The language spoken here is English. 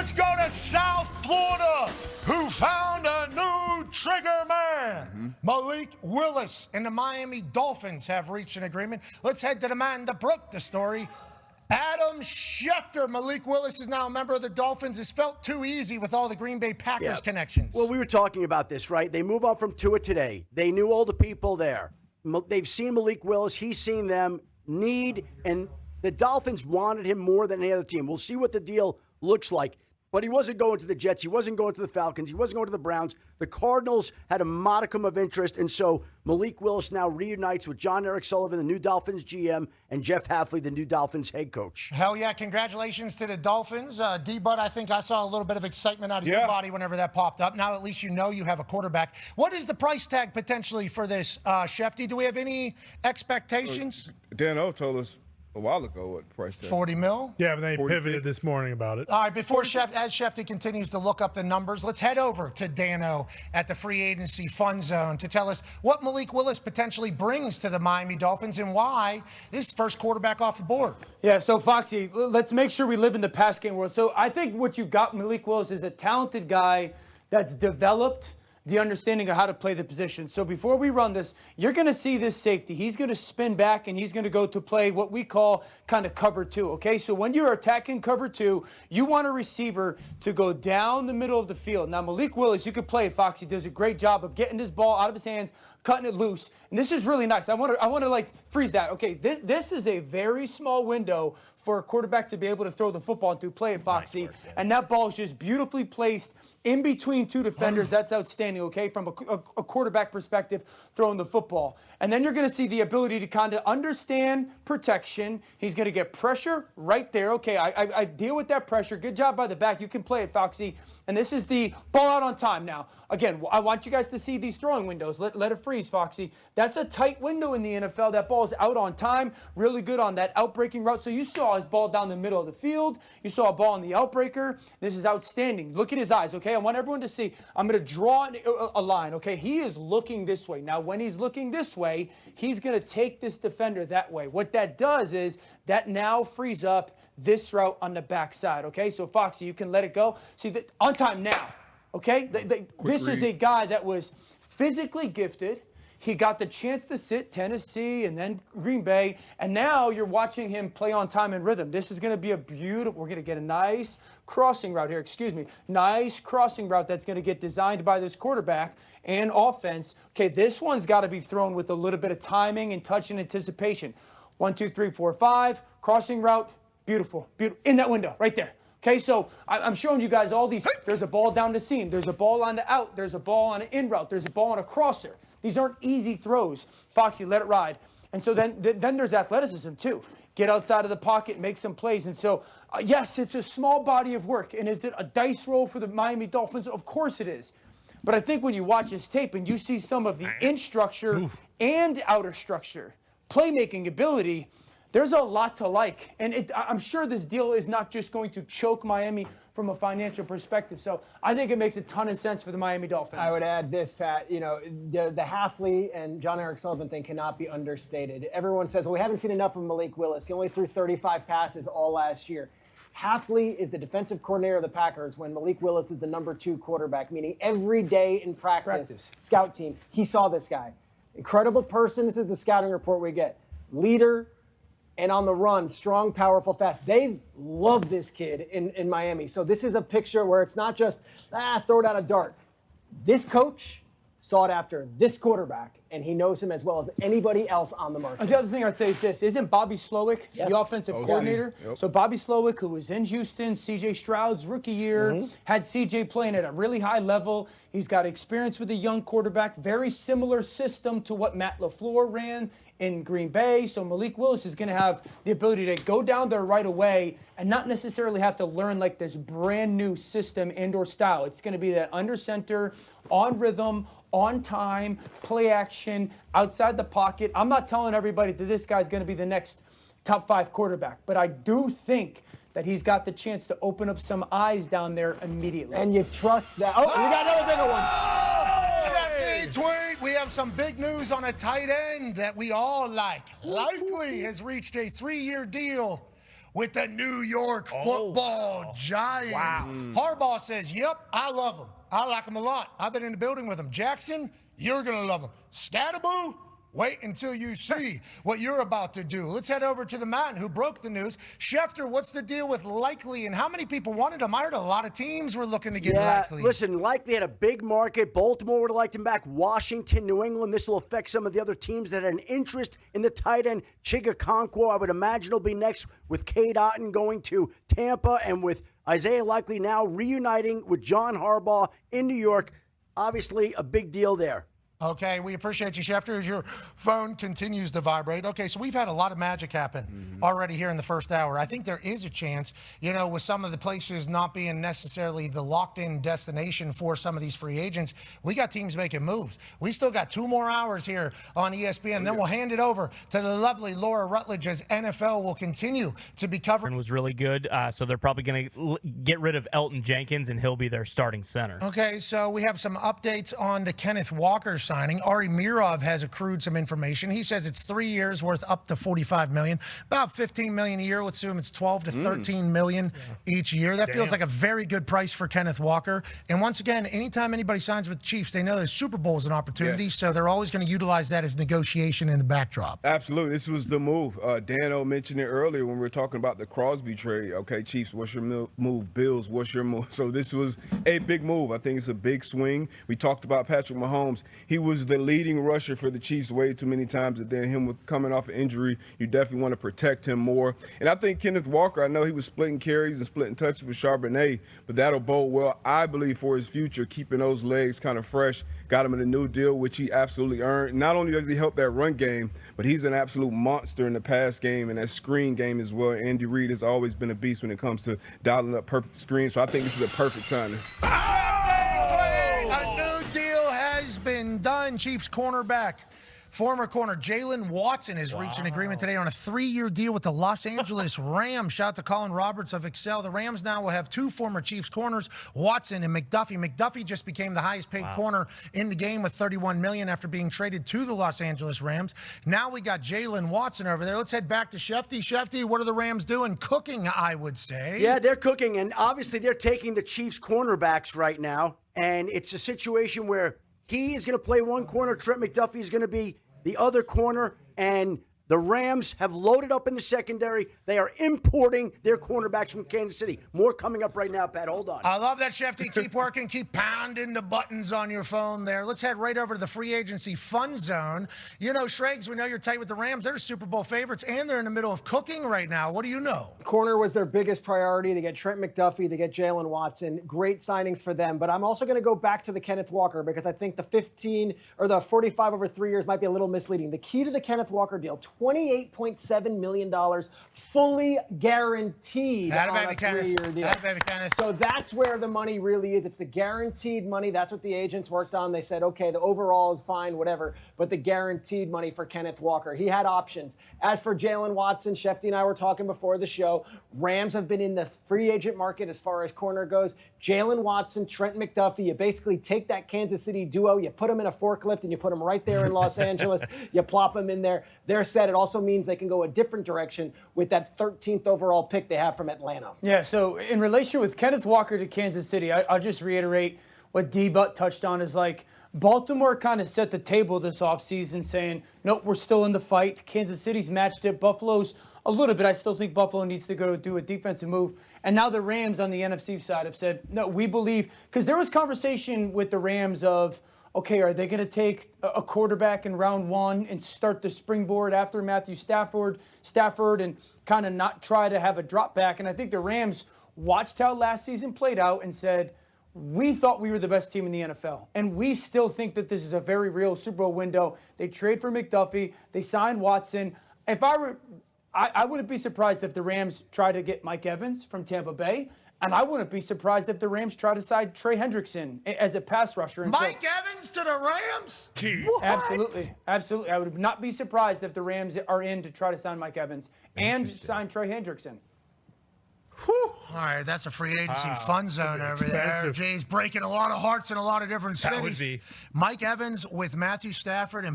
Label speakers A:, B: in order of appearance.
A: Let's go to South Florida, who found a new trigger man. Malik Willis and the Miami Dolphins have reached an agreement. Let's head to the man that broke the story. Adam Schefter. Malik Willis is now a member of the Dolphins. It's felt too easy with all the Green Bay Packers connections.
B: Well, we were talking about this, right? They move on from Tua today. They knew all the people there. They've seen Malik Willis. He's seen them need, and the Dolphins wanted him more than any other team. We'll see what the deal looks like. But he wasn't going to the Jets. He wasn't going to the Falcons. He wasn't going to the Browns. The Cardinals had a modicum of interest, and so Malik Willis now reunites with John Eric Sullivan, the new Dolphins GM, and Jeff Hafley, the new Dolphins head coach.
A: Hell yeah, congratulations to the Dolphins. D-Bud, I think I saw a little bit of excitement out of your body whenever that popped up. Now at least you know you have a quarterback. What is the price tag potentially for this, Shefty? Do we have any expectations?
C: Dan O told us a while ago what price tag.
A: 40 mil?
D: Yeah, but they pivoted this morning about it.
A: All right, before as Shefty continues to look up the numbers, let's head over to Dano at the free agency fun zone to tell us what Malik Willis potentially brings to the Miami Dolphins and why this is first quarterback off the board.
E: Yeah, so Foxy, let's make sure we live in the pass game world. So I think what you got, Malik Willis, is a talented guy that's developed the understanding of how to play the position. So before we run this, you're going to see this safety. He's going to spin back, and he's going to go to play what we call kind of cover two, okay? So when you're attacking cover two, you want a receiver to go down the middle of the field. Now, Malik Willis, you could play it, Foxy, does a great job of getting his ball out of his hands, cutting it loose. And this is really nice. I want to like freeze that. Okay, this is a very small window for a quarterback to be able to throw the football and to play it, Foxy. Nice work, and that ball is just beautifully placed in between two defenders. That's outstanding, okay, from a quarterback perspective, throwing the football. And then you're going to see the ability to kind of understand protection. He's going to get pressure right there. Okay, I deal with that pressure. Good job by the back. You can play it, Foxy. And this is the ball out on time now. Again, I want you guys to see these throwing windows. Let it freeze, Foxy. That's a tight window in the NFL. That ball is out on time. Really good on that outbreaking route. So you saw his ball down the middle of the field. You saw a ball on the outbreaker. This is outstanding. Look at his eyes, okay? I want everyone to see. I'm going to draw a line, okay? He is looking this way. Now, when he's looking this way, he's going to take this defender that way. What that does is that now frees up this route on the backside, okay? So, Foxy, you can let it go. See, on time now, okay? This is a guy that was physically gifted. He got the chance to sit Tennessee and then Green Bay, and now you're watching him play on time and rhythm. This is going to be a beautiful – we're going to get a nice crossing route here. Nice crossing route that's going to get designed by this quarterback and offense. Okay, this one's got to be thrown with a little bit of timing and touch and anticipation. 1, 2, 3, 4, 5, crossing route. Beautiful, beautiful, in that window, right there. Okay, so I'm showing you guys all these. There's a ball down the seam. There's a ball on the out. There's a ball on an in route. There's a ball on a crosser. These aren't easy throws. Foxy, let it ride. And so then there's athleticism, too. Get outside of the pocket, make some plays. And so, yes, it's a small body of work. And is it a dice roll for the Miami Dolphins? Of course it is. But I think when you watch this tape and you see some of the in structure and outer structure, playmaking ability, there's a lot to like, and I'm sure this deal is not just going to choke Miami from a financial perspective. So I think it makes a ton of sense for the Miami Dolphins.
F: I would add this, Pat. You know, the Hafley and John Eric Sullivan thing cannot be understated. Everyone says, well, we haven't seen enough of Malik Willis. He only threw 35 passes all last year. Hafley is the defensive coordinator of the Packers when Malik Willis is the number 2 quarterback, meaning every day in practice. Scout team, he saw this guy. Incredible person. This is the scouting report we get. Leader, and on the run, strong, powerful, fast. They love this kid in Miami. So this is a picture where it's not just, throw down a dart. This coach sought after this quarterback, and he knows him as well as anybody else on the market.
E: The other thing I'd say is this. Isn't Bobby Slowick the offensive coordinator? Yep. So Bobby Slowick, who was in Houston, C.J. Stroud's rookie year, had C.J. playing at a really high level. He's got experience with a young quarterback, very similar system to what Matt LaFleur ran in Green Bay. So Malik Willis is going to have the ability to go down there right away and not necessarily have to learn like this brand new system and or style. It's going to be that under center, on rhythm, on time, play action, outside the pocket. I'm not telling everybody that this guy's going to be the next top 5 quarterback, but I do think that he's got the chance to open up some eyes down there immediately.
F: And you trust that. Oh, we got another bigger one.
A: Tweet. We have some big news on a tight end that we all like. Likely has reached a 3-year deal with the New York Football Giants. Harbaugh says, yep, I love them. I like them a lot. I've been in the building with them. Jackson, you're going to love them. Scatterboo, wait until you see what you're about to do. Let's head over to the man who broke the news. Schefter, what's the deal with Likely, and how many people wanted him? I heard a lot of teams were looking to get Likely.
B: Listen, Likely had a big market. Baltimore would have liked him back. Washington, New England. This will affect some of the other teams that had an interest in the tight end. Chigakonkwo, I would imagine, will be next, with Cade Otton going to Tampa, and with Isaiah Likely now reuniting with John Harbaugh in New York. Obviously, a big deal there.
A: Okay, we appreciate you, Schefter, as your phone continues to vibrate. Okay, so we've had a lot of magic happen already here in the first hour. I think there is a chance, with some of the places not being necessarily the locked-in destination for some of these free agents, we got teams making moves. We still got 2 more hours here on ESPN. Then we'll hand it over to the lovely Laura Rutledge as NFL will continue to be covered.
G: Was really good, so they're probably going to get rid of Elton Jenkins, and he'll be their starting center.
A: Okay, so we have some updates on the Kenneth Walker signing. Ari Mirov has accrued some information. He says it's 3 years worth up to $45 million, about $15 million a year. Let's assume it's $12 to $13 million each year. That feels like a very good price for Kenneth Walker. And once again, anytime anybody signs with the Chiefs, they know the Super Bowl is an opportunity, so they're always going to utilize that as negotiation in the backdrop.
C: Absolutely. This was the move. Dano mentioned it earlier when we were talking about the Crosby trade. Okay, Chiefs, what's your move? Bills, what's your move? So this was a big move. I think it's a big swing. We talked about Patrick Mahomes. He was the leading rusher for the Chiefs way too many times, and then him with coming off an injury, you definitely want to protect him more. And I think Kenneth Walker, I know he was splitting carries and splitting touches with Charbonnet, but that'll bode well, I believe, for his future, keeping those legs kind of fresh. Got him in a new deal, which he absolutely earned. Not only does he help that run game, but he's an absolute monster in the pass game and that screen game as well. Andy Reid has always been a beast when it comes to dialing up perfect screens, so I think this is a perfect signing.
A: A new deal has been done. Chiefs cornerback, former corner Jalen Watson has reached an agreement today on a 3-year deal with the Los Angeles Rams. Shout out to Colin Roberts of Excel. The Rams now will have 2 former Chiefs corners, Watson and McDuffie. McDuffie just became the highest paid corner in the game with $31 million after being traded to the Los Angeles Rams. Now we got Jalen Watson over there. Let's head back to Shefty. Shefty, what are the Rams doing? Cooking, I would say.
B: Yeah, they're cooking, and obviously they're taking the Chiefs cornerbacks right now, and it's a situation where he is going to play one corner, Trent McDuffie is going to be the other corner, and the Rams have loaded up in the secondary. They are importing their cornerbacks from Kansas City. More coming up right now, Pat. Hold on.
A: I love that, Shefty. Keep working. Keep pounding the buttons on your phone there. Let's head right over to the free agency fun zone. Schrags, we know you're tight with the Rams. They're Super Bowl favorites, and they're in the middle of cooking right now. What do you know?
F: Corner was their biggest priority. They get Trent McDuffie. They get Jalen Watson. Great signings for them. But I'm also going to go back to the Kenneth Walker because I think the 15 or the 45 over 3 years might be a little misleading. The key to the Kenneth Walker deal, $28.7 million fully guaranteed on a 3-year deal. So that's where the money really is. It's the guaranteed money. That's what the agents worked on. They said, okay, the overall is fine, whatever, but the guaranteed money for Kenneth Walker. He had options. As for Jalen Watson, Shefty and I were talking before the show, Rams have been in the free agent market as far as corner goes. Jalen Watson, Trent McDuffie, you basically take that Kansas City duo, you put them in a forklift, and you put them right there in Los Angeles. You plop them in there. They're set. It also means they can go a different direction with that 13th overall pick they have from Atlanta.
E: Yeah, so in relation with Kenneth Walker to Kansas City, I'll just reiterate what D-Butt touched on is Baltimore kind of set the table this offseason saying, nope, we're still in the fight. Kansas City's matched it. Buffalo's a little bit. I still think Buffalo needs to go do a defensive move. And now the Rams on the NFC side have said, no, we believe, because there was conversation with the Rams of, okay, are they going to take a quarterback in round 1 and start the springboard after Matthew Stafford and kind of not try to have a drop back? And I think the Rams watched how last season played out and said, we thought we were the best team in the NFL, and we still think that this is a very real Super Bowl window. They trade for McDuffie. They signed Watson. If I wouldn't be surprised if the Rams try to get Mike Evans from Tampa Bay. And I wouldn't be surprised if the Rams try to sign Trey Hendrickson as a pass rusher. And
A: Mike Evans to the Rams?
E: Absolutely. Absolutely. I would not be surprised if the Rams are in to try to sign Mike Evans and sign Trey Hendrickson.
A: Whew. All right, that's a free agency fun zone over there. Jay's breaking a lot of hearts in a lot of different cities.
D: That would be.
A: Mike Evans with Matthew Stafford and